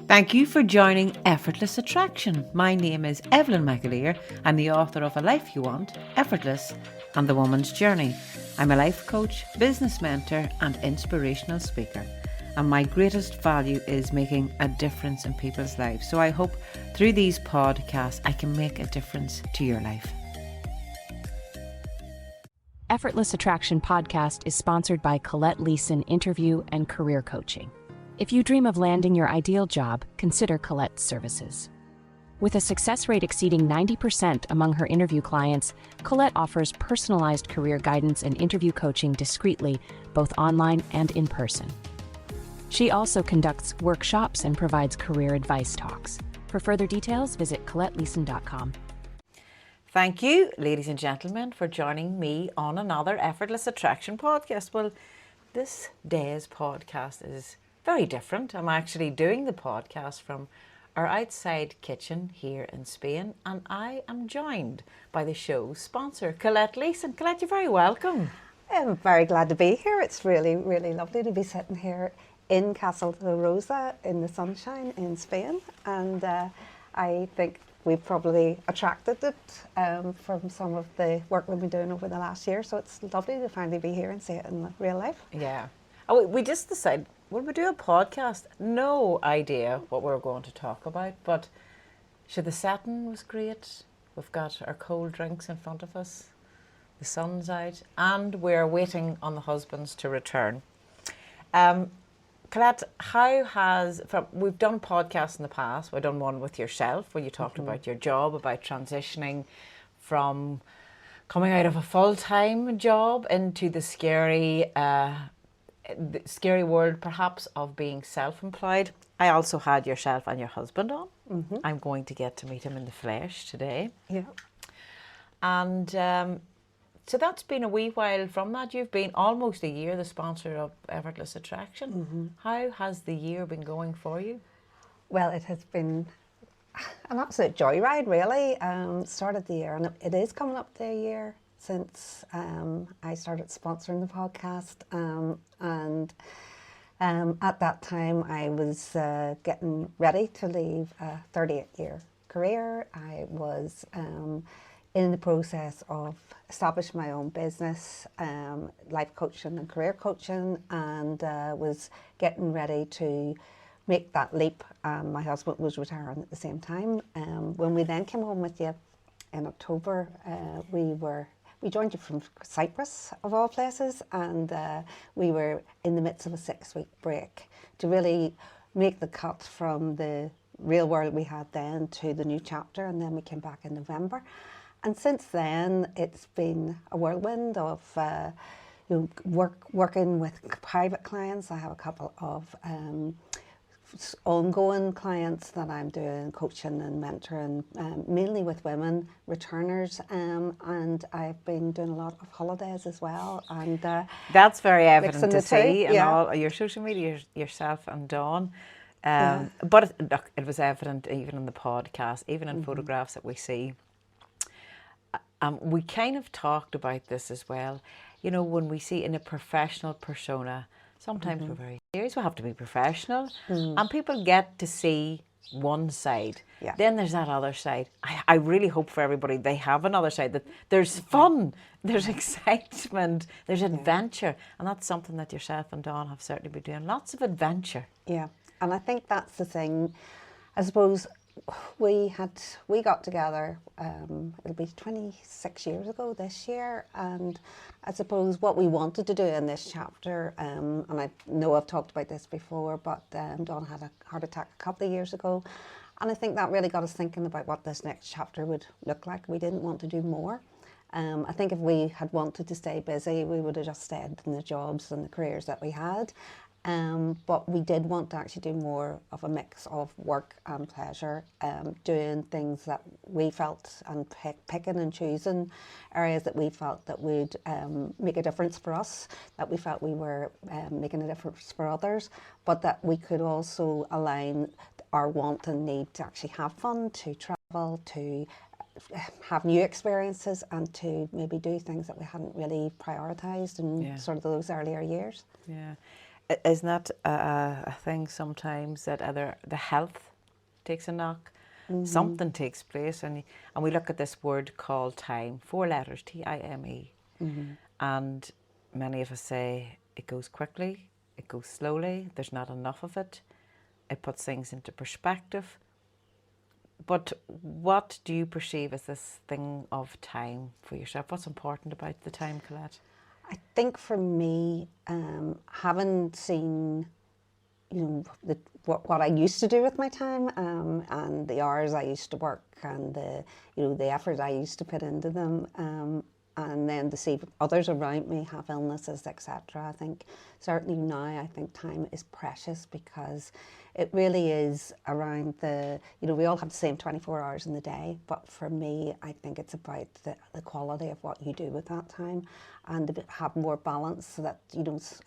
Thank you for joining Effortless Attraction. My name is Evelyn McAleer. I'm the author of A Life You Want, Effortless, and The Woman's Journey. I'm a life coach, business mentor, and inspirational speaker. And my greatest value is making a difference in people's lives. So I hope through these podcasts I can make a difference to your life. Effortless Attraction podcast is sponsored by Colette Leeson Interview and Career Coaching. If you dream of landing your ideal job, consider Colette's services. With a success rate exceeding 90% among her interview clients, Colette offers personalized career guidance and interview coaching discreetly, both online and in person. She also conducts workshops and provides career advice talks. For further details, visit ColetteLeeson.com. Thank you, ladies and gentlemen, for joining me on another Effortless Attraction podcast. Well, this day's podcast is very different. I'm actually doing the podcast from our outside kitchen here in Spain, and I am joined by the show's sponsor, Colette Leeson. Colette, you're very welcome. I'm very glad to be here. It's really, really lovely to be sitting here in Castle de Rosa in the sunshine in Spain, and I think we've probably attracted it from some of the work we've been doing over the last year, so it's lovely to finally be here and see it in real life. Yeah. Oh, we just decided, when we do a podcast, no idea what we're going to talk about, but the setting was great. We've got our cold drinks in front of us, the sun's out, and we're waiting on the husbands to return. Colette, we've done podcasts in the past. We've done one with yourself where you talked about your job, about transitioning from coming out of a full-time job into the scary world perhaps of being self-employed. I also had yourself and your husband on. I'm going to get to meet him in the flesh today. Yeah. And so that's been a wee while from that. You've been almost a year the sponsor of Effortless Attraction. How has the year been going for you? Well, it has been an absolute joyride, really. Started the year, and it is coming up to a year since I started sponsoring the podcast, and at that time I was getting ready to leave a 38-year career. I was in the process of establishing my own business, life coaching and career coaching, and was getting ready to make that leap. My husband was retiring at the same time. When we then came home with you in October, we joined you from Cyprus, of all places, and we were in the midst of a 6-week break to really make the cut from the real world we had then to the new chapter, and then we came back in November. And since then, it's been a whirlwind of working with private clients. I have a couple of ongoing clients that I'm doing coaching and mentoring, mainly with women returners, and I've been doing a lot of holidays as well. And that's very evident to see in yeah. all your social media, yourself and Dawn. But it was evident even in the podcast, even in photographs that we see. We kind of talked about this as well. You know, when we see in a professional persona, sometimes we're very serious, we have to be professional, and people get to see one side. Yeah. Then there's that other side. I really hope for everybody they have another side, that there's fun, there's excitement, there's adventure, and that's something that yourself and Dawn have certainly been doing, lots of adventure. Yeah, and I think that's the thing. I suppose we got together, it'll be 26 years ago this year, and I suppose what we wanted to do in this chapter, and I know I've talked about this before, but Dawn had a heart attack a couple of years ago, and I think that really got us thinking about what this next chapter would look like. We didn't want to do more. I think if we had wanted to stay busy, we would have just stayed in the jobs and the careers that we had. But we did want to actually do more of a mix of work and pleasure, doing things that we felt, and picking and choosing areas that we felt that would make a difference for us, that we felt we were making a difference for others, but that we could also align our want and need to actually have fun, to travel, to have new experiences, and to maybe do things that we hadn't really prioritised in sort of those earlier years. Yeah. Isn't that a thing sometimes that either the health takes a knock, something takes place, and we look at this word called time, 4 letters, Time, and many of us say it goes quickly, it goes slowly, there's not enough of it, it puts things into perspective. But what do you perceive as this thing of time for yourself? What's important about the time, Colette? I think for me, having seen, what I used to do with my time, and the hours I used to work, and the effort I used to put into them, and then to see others around me have illnesses, etc. I think certainly now I think time is precious, because it really is around we all have the same 24 hours in the day, but for me I think it's about the quality of what you do with that time, and to have more balance, so that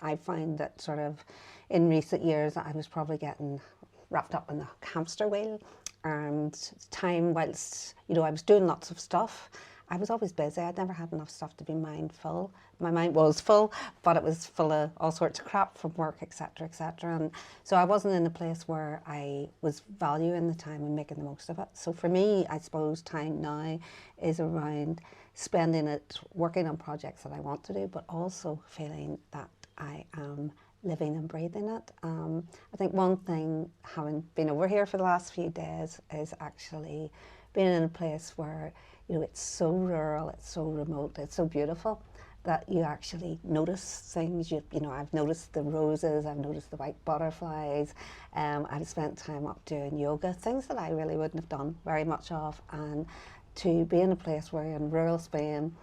I find that sort of in recent years I was probably getting wrapped up in the hamster wheel, and time, whilst I was doing lots of stuff, I was always busy. I'd never had enough stuff to be mindful. My mind was full, but it was full of all sorts of crap from work, etc., etc. And so I wasn't in a place where I was valuing the time and making the most of it. So for me, I suppose time now is around spending it working on projects that I want to do, but also feeling that I am living and breathing it. I think one thing, having been over here for the last few days, is actually being in a place where it's so rural, it's so remote, it's so beautiful that you actually notice things. I've noticed the roses, I've noticed the white butterflies. I've spent time up doing yoga, things that I really wouldn't have done very much of. And to be in a place where you're in rural Spain,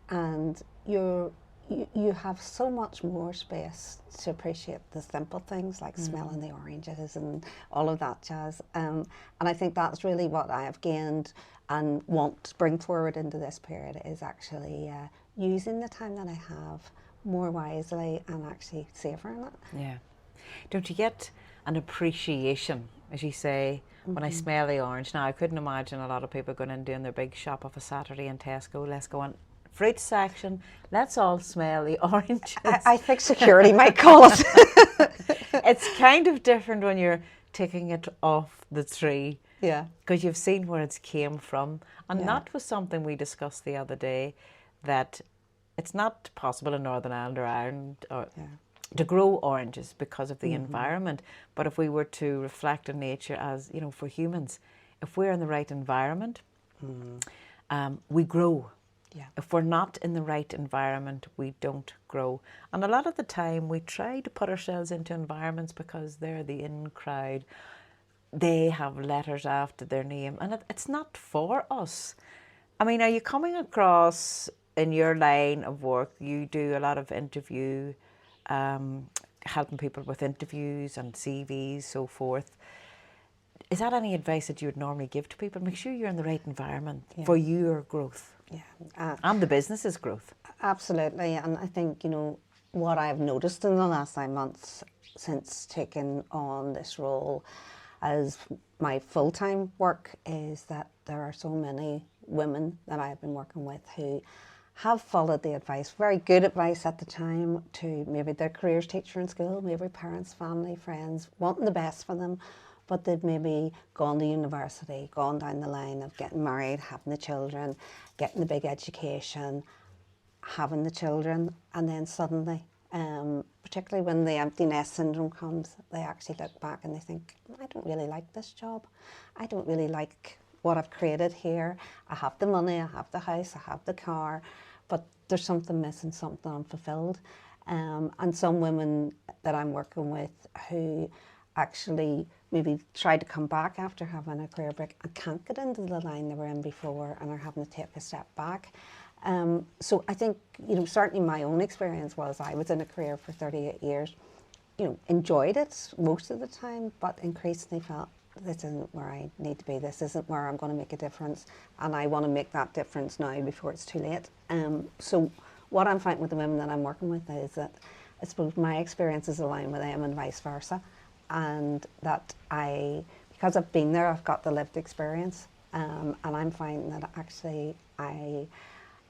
and you have so much more space to appreciate the simple things, like smelling the oranges and all of that jazz. And I think that's really what I have gained and want to bring forward into this period, is actually using the time that I have more wisely and actually savouring it. Yeah. Don't you get an appreciation, as you say, when I smell the orange? Now, I couldn't imagine a lot of people going in doing their big shop of a Saturday in Tesco. Let's go on fruit section. Let's all smell the oranges. I think security might call it. It's kind of different when you're taking it off the tree. Yeah. Because you've seen where it's came from. And Yeah. that was something we discussed the other day, that it's not possible in Northern Ireland or Ireland to grow oranges because of the environment. But if we were to reflect on nature as, for humans, if we're in the right environment, we grow. Yeah. If we're not in the right environment, we don't grow. And a lot of the time we try to put ourselves into environments because they're the in crowd. They have letters after their name, and it's not for us. I mean, are you coming across in your line of work, you do a lot of interview, helping people with interviews and CVs, so forth. Is that any advice that you would normally give to people? Make sure you're in the right environment for your growth. Yeah. And the business's growth. Absolutely. And I think, what I've noticed in the last 9 months since taking on this role as my full-time work is that there are so many women that I've been working with who have followed the advice, very good advice at the time, to maybe their careers teacher in school, maybe parents, family, friends, wanting the best for them, but they'd maybe gone to university, gone down the line of getting married, having the children, getting the big education, having the children, and then suddenly, particularly when the empty nest syndrome comes, they actually look back and they think, I don't really like this job. I don't really like what I've created here. I have the money, I have the house, I have the car, but there's something missing, something unfulfilled. And some women that I'm working with who actually maybe tried to come back after having a career break and can't get into the line they were in before and are having to take a step back. So I think, certainly my own experience was I was in a career for 38 years, enjoyed it most of the time, but increasingly felt this isn't where I need to be, this isn't where I'm going to make a difference, and I want to make that difference now before it's too late. So what I'm finding with the women that I'm working with is that I suppose my experiences align with them and vice versa, and that because I've been there, I've got the lived experience, and I'm finding that actually I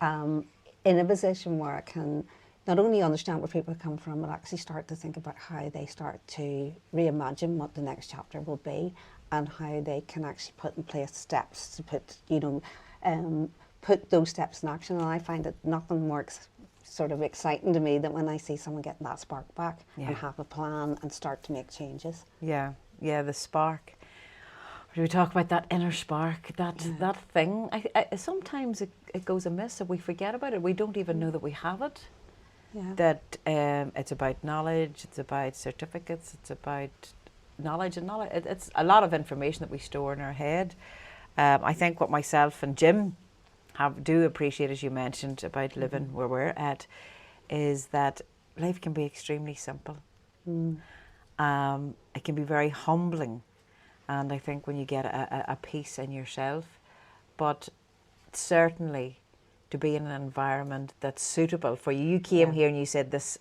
am in a position where I can not only understand where people come from, but actually start to think about how they start to reimagine what the next chapter will be, and how they can actually put in place steps to put, put those steps in action. And I find it nothing more sort of exciting to me than when I see someone getting that spark back and have a plan and start to make changes. Yeah, the spark. We talk about that inner spark, that thing. Sometimes it goes amiss and we forget about it. We don't even know that we have it. Yeah. That it's about knowledge, it's about certificates, it's about knowledge and knowledge. It's a lot of information that we store in our head. I think what myself and Jim do appreciate, as you mentioned, about living where we're at, is that life can be extremely simple. It can be very humbling. And I think when you get a peace in yourself, but certainly to be in an environment that's suitable for you. You came here and you said this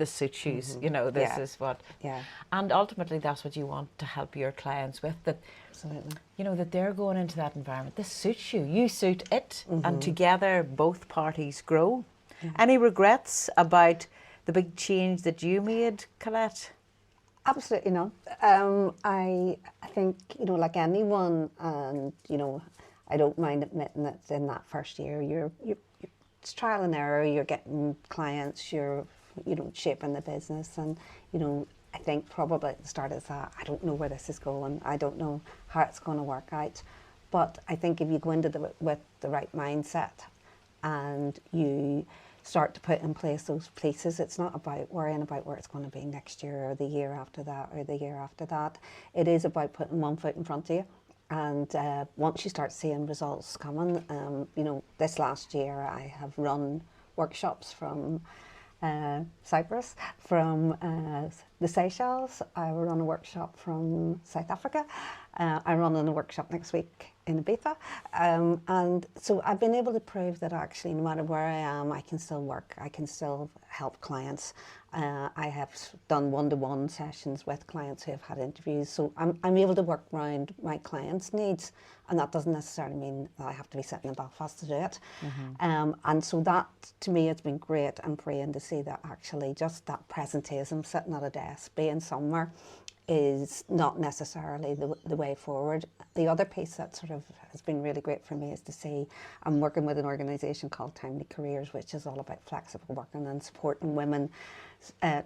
suits you. This is what. Yeah. And ultimately, that's what you want to help your clients with. That Absolutely. That they're going into that environment. This suits you. You suit it, and together both parties grow. Yeah. Any regrets about the big change that you made, Colette? Absolutely not. I think, like anyone, and, I don't mind admitting that in that first year, it's trial and error, you're getting clients, you're, shaping the business. And, I think probably at the start of that, I don't know where this is going. I don't know how it's going to work out. But I think if you go into it with the right mindset and you start to put in place those pieces, it's not about worrying about where it's going to be next year or the year after that or the year after that. It is about putting one foot in front of you. And once you start seeing results coming, this last year I have run workshops from Cyprus, from the Seychelles. I will run a workshop from South Africa. I'm running a workshop next week in Ibiza. And so I've been able to prove that actually no matter where I am, I can still work. I can still help clients. I have done one-to-one sessions with clients who have had interviews. So I'm able to work around my clients' needs. And that doesn't necessarily mean that I have to be sitting in Belfast to do it. And so that, to me, has been great and freeing to see that actually just that presenteeism, sitting at a desk, being somewhere, is not necessarily the way forward. The other piece that sort of has been really great for me is to see I'm working with an organisation called Timely Careers, which is all about flexible working and supporting women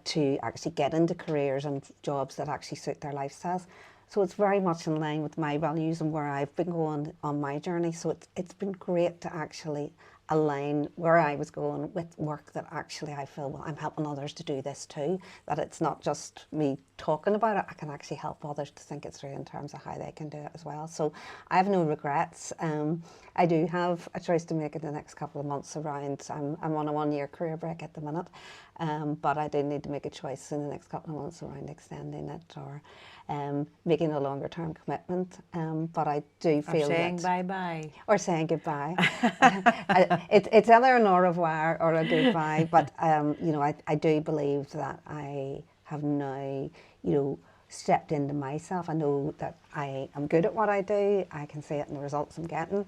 to actually get into careers and jobs that actually suit their lifestyles. So it's very much in line with my values and where I've been going on my journey. So it's been great to actually align where I was going with work that actually I feel, well, I'm helping others to do this too, that it's not just me talking about it, I can actually help others to think it through in terms of how they can do it as well. So I have no regrets. I do have a choice to make in the next couple of months around, I'm on a 1-year career break at the minute, but I do need to make a choice in the next couple of months around extending it or making a longer term commitment. But I do feel saying that, bye-bye. Or saying goodbye. It's either an au revoir or a goodbye, but I do believe that I have now, stepped into myself. I know that I am good at what I do. I can see it in the results I'm getting.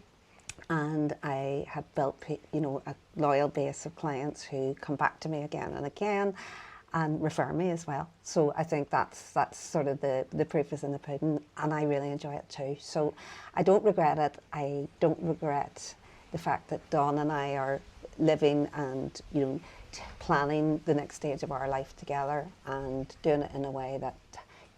And I have built, a loyal base of clients who come back to me again and again and refer me as well. So I think that's sort of the proof is in the pudding, and I really enjoy it too. So I don't regret it. I don't regret the fact that Dawn and I are living and, planning the next stage of our life together and doing it in a way that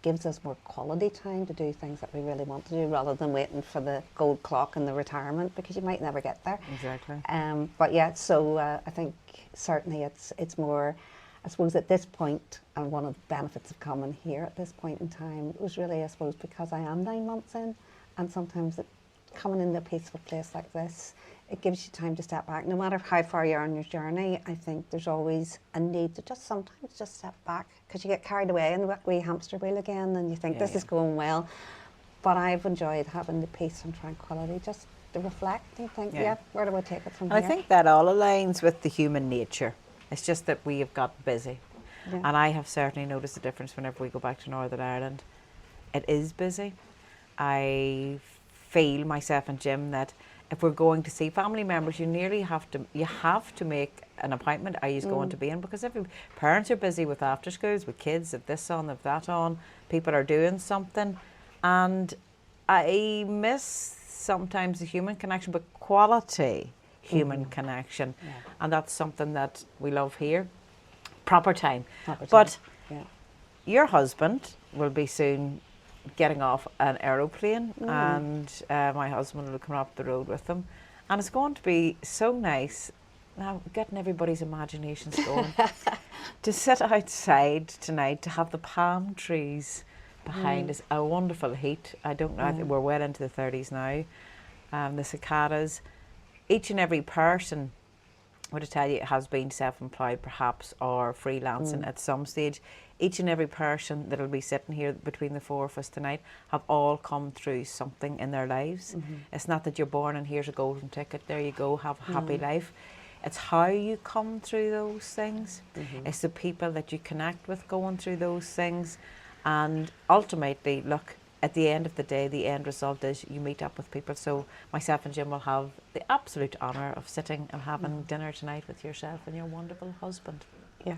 gives us more quality time to do things that we really want to do, rather than waiting for the gold clock and the retirement, because you might never get there. Exactly. But yeah, so I think certainly it's more, I suppose at this point, and one of the benefits of coming here at this point in time was really, I suppose, because I am 9 months in, and sometimes coming into a peaceful place like this, it gives you time to step back. No matter how far you are on your journey, I think there's always a need to sometimes step back, because you get carried away in the wee hamster wheel again and you think this is going well. But I've enjoyed having the peace and tranquility just to reflect and think, where do I take it from here? I think that all aligns with the human nature. It's just that we have got busy. Yeah. And I have certainly noticed a difference whenever we go back to Northern Ireland. It is busy. I feel, myself and Jim, that if we're going to see family members, you have to make an appointment. Are you going to be in? Because parents are busy with after schools, with kids, with this on, with that on. People are doing something, and I miss sometimes the human connection, but quality human connection, and that's something that we love here. Proper time. But your husband will be soon getting off an aeroplane, and my husband will come up the road with him, and it's going to be so nice now, getting everybody's imaginations going, to sit outside tonight, to have the palm trees behind us, a wonderful heat. I don't know, I think we're well into the 30s now. The cicadas, each and every person, I would tell you, has been self-employed perhaps, or freelancing at some stage. Each and every person that'll be sitting here between the four of us tonight have all come through something in their lives. It's not that you're born and here's a golden ticket, there you go, have a happy life. It's how you come through those things. It's the people that you connect with going through those things. And ultimately, look, at the end of the day, the end result is you meet up with people. So myself and Jim will have the absolute honour of sitting and having dinner tonight with yourself and your wonderful husband. Yeah.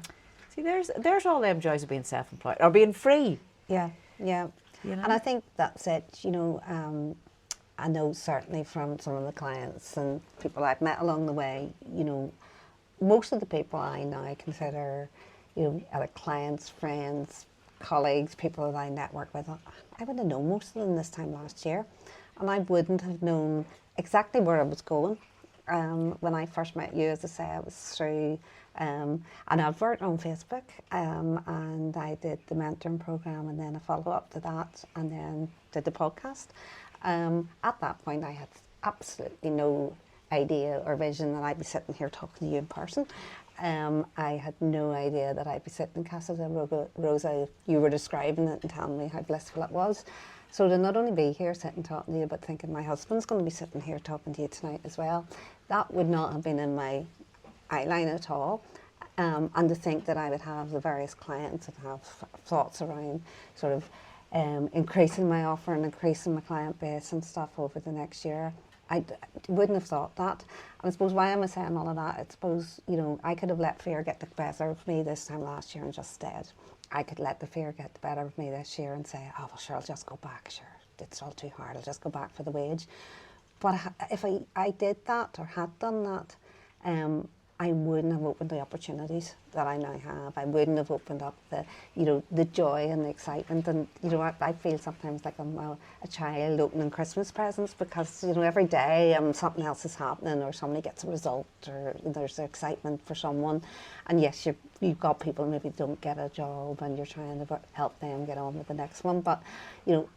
See, there's all them joys of being self-employed, or being free. Yeah. You know? And I think that's it, I know certainly from some of the clients and people I've met along the way, most of the people I now consider, either clients, friends, colleagues, people that I network with, I would have known most of them this time last year, and I wouldn't have known exactly where I was going. When I first met you, as I say, I was through an advert on Facebook, and I did the mentoring program, and then a follow-up to that, and then did the podcast. At that point, I had absolutely no idea or vision that I'd be sitting here talking to you in person. I had no idea that I'd be sitting in Casa de Rosa. You were describing it and telling me how blissful it was. So to not only be here sitting talking to you, but thinking my husband's going to be sitting here talking to you tonight as well, that would not have been in my eyeline at all. And to think that I would have the various clients and have thoughts around sort of increasing my offer and increasing my client base and stuff over the next year, I wouldn't have thought that. And I suppose, why am I saying all of that? I suppose, I could have let fear get the better of me this time last year and just stayed. I could let the fear get the better of me this year and say, oh, well, sure, I'll just go back, sure, it's all too hard, I'll just go back for the wage. But if I did that or had done that, I wouldn't have opened the opportunities that I now have. I wouldn't have opened up the joy and the excitement. And, I feel sometimes like I'm a child opening Christmas presents, because, every day something else is happening, or somebody gets a result, or there's excitement for someone. And yes, you've got people who maybe don't get a job and you're trying to help them get on with the next one. But, you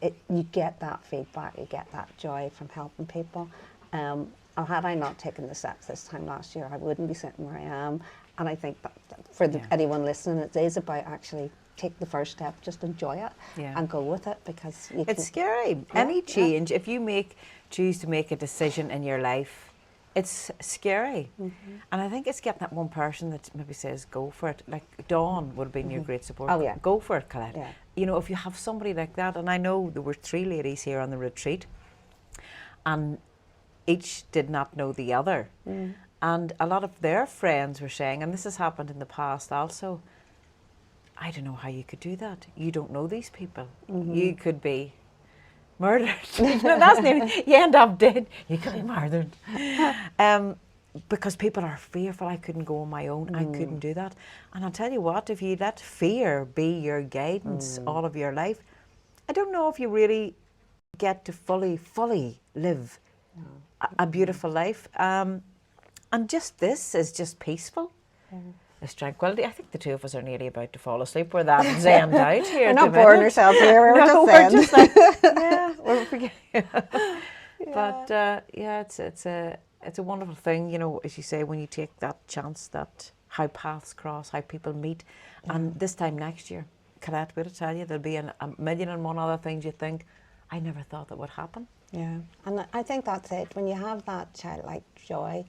get that feedback, you get that joy from helping people. And had I not taken the steps this time last year, I wouldn't be sitting where I am. And I think that for anyone listening, it is about actually take the first step, just enjoy it and go with it, because it's scary. Any change, if you choose to make a decision in your life, it's scary. And I think it's getting that one person that maybe says, go for it. Like Dawn would have been your great support. Oh, yeah. Go for it, Colette. Yeah. If you have somebody like that, and I know there were 3 ladies here on the retreat, and each did not know the other. And a lot of their friends were saying, and this has happened in the past also, I don't know how you could do that. You don't know these people. You could be murdered. You end up dead. You could be murdered. Because people are fearful. I couldn't go on my own. I couldn't do that. And I'll tell you what, if you let fear be your guidance all of your life, I don't know if you really get to fully live a beautiful life. And just this is just peaceful. There's tranquility. I think the two of us are nearly about to fall asleep. We're that zenned out here. We're not boring ourselves here. We're just like, we're forgetting. But it's a wonderful thing, as you say, when you take that chance, that how paths cross, how people meet. And this time next year, Colette, will tell you, there'll be a million and one other things you think, I never thought that would happen. Yeah, and I think that's it. When you have that childlike joy,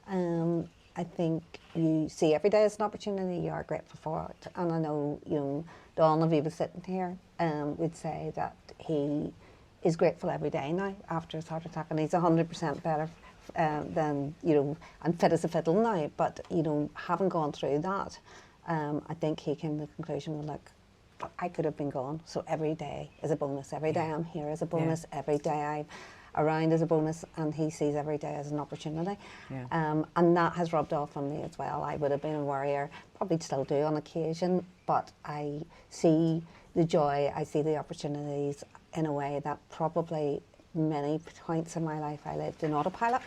I think you see every day as an opportunity, you are grateful for it. And I know, Dawn, if he was sitting here, would say that he is grateful every day now after his heart attack, and he's 100% better than, and fit as a fiddle now. But, having gone through that, I think he came to the conclusion, well, look, I could have been gone. So every day is a bonus. Every day I'm here is a bonus. Every day I'm around is a bonus, and he sees every day as an opportunity. And that has rubbed off on me as well. I would have been a worrier, probably still do on occasion, but I see the joy, I see the opportunities in a way that probably many points in my life I lived in autopilot.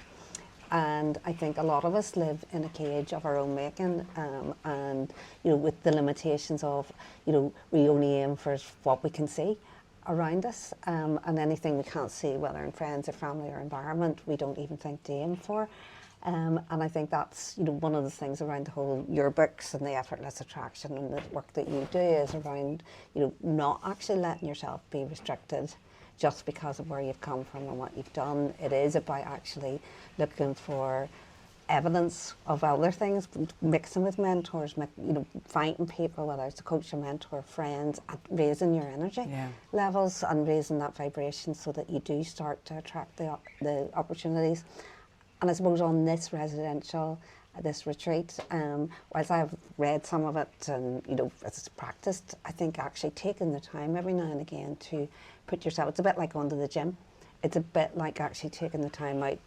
And I think a lot of us live in a cage of our own making, and with the limitations of, we only aim for what we can see around us, and anything we can't see, whether in friends or family or environment, we don't even think to aim for. And I think that's one of the things around the whole your books and the effortless attraction and the work that you do is around not actually letting yourself be restricted just because of where you've come from and what you've done. It is about actually looking for evidence of other things, mixing with mentors, finding people, whether it's a coach or mentor, friends, and raising your energy levels and raising that vibration so that you do start to attract the opportunities. And I suppose on this this retreat, whilst I've read some of it and as it's practiced, I think actually taking the time every now and again to put yourself, it's a bit like going to the gym. It's a bit like actually taking the time out,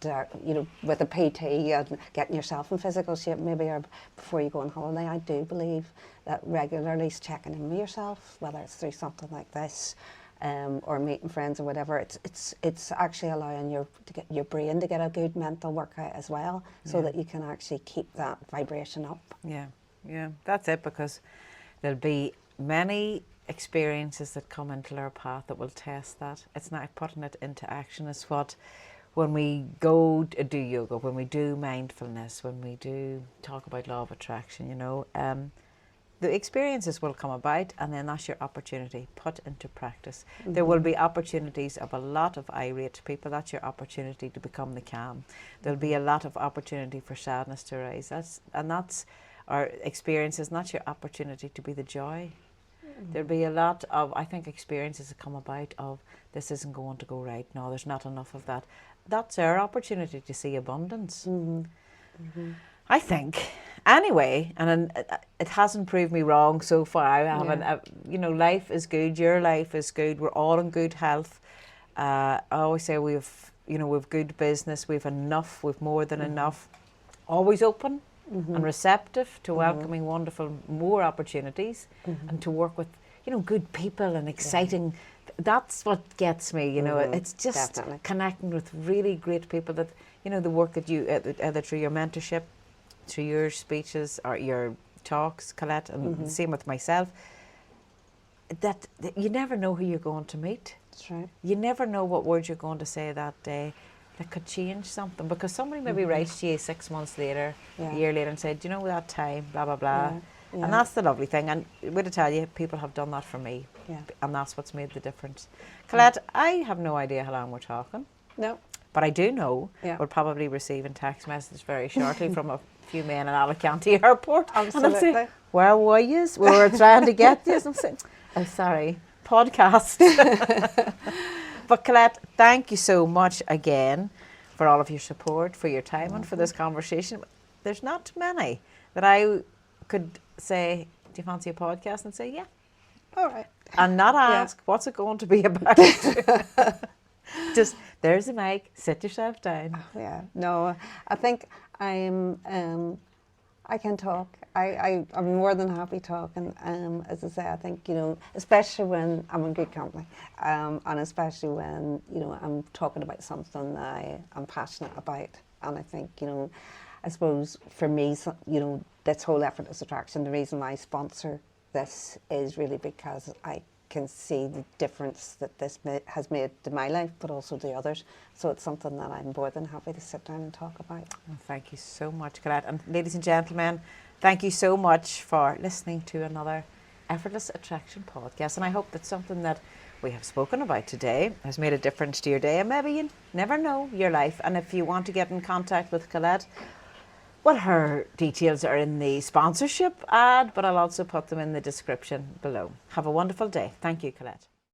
with a PT and getting yourself in physical shape, maybe or before you go on holiday. I do believe that regularly checking in with yourself, whether it's through something like this, or meeting friends or whatever, it's actually allowing your brain to get a good mental workout as well, so that you can actually keep that vibration up. Yeah, that's it, because there'll be many experiences that come into our path that will test that. It's not putting it into action. It's what, when we go do yoga, when we do mindfulness, when we do talk about law of attraction, the experiences will come about, and then that's your opportunity put into practice. There will be opportunities of a lot of irate people. That's your opportunity to become the calm. There'll be a lot of opportunity for sadness to arise. That's our experiences, not your opportunity to be the joy. There'll be a lot of, I think, experiences that come about of, this isn't going to go right, no, there's not enough of that. That's our opportunity to see abundance. I think. Anyway, and it hasn't proved me wrong so far. I haven't, life is good, your life is good, we're all in good health. I always say we've good business, we've enough, we've more than enough. Always open and receptive to welcoming wonderful more opportunities, and to work with, good people and exciting. That's what gets me, it's just definitely connecting with really great people that, the work that you, either through your mentorship, through your speeches or your talks, Colette, and the same with myself, that you never know who you're going to meet. That's right. You never know what words you're going to say that day that could change something, because somebody maybe writes to you 6 months later, a year later, and said, that time, blah, blah, blah. And that's the lovely thing. And to tell you, people have done that for me. And that's what's made the difference. Colette, I have no idea how long we're talking. No. But I do know we're probably receiving text messages very shortly from a few men in Alicante airport. Absolutely. And I'm saying, where were you? We were trying to get this. I'm saying, oh, sorry, podcast. But Colette, thank you so much again for all of your support, for your time, and for this conversation. There's not many that I could say, do you fancy a podcast? And say, yeah. All right. And not ask, what's it going to be about? Just, there's a mic, sit yourself down. Yeah, no, I think I can talk. I'm more than happy talking. As I say, I think, especially when I'm in good company, and especially when, I'm talking about something that I'm passionate about. And I think, I suppose for me, this whole effortless attraction, the reason why I sponsor this is really because I can see the difference that this has made to my life, but also to others. So it's something that I'm more than happy to sit down and talk about. Well, thank you so much, Colette. And ladies and gentlemen, thank you so much for listening to another Effortless Attraction podcast. And I hope that something that we have spoken about today has made a difference to your day. And maybe you never know your life. And if you want to get in contact with Colette, well, her details are in the sponsorship ad, but I'll also put them in the description below. Have a wonderful day. Thank you, Colette.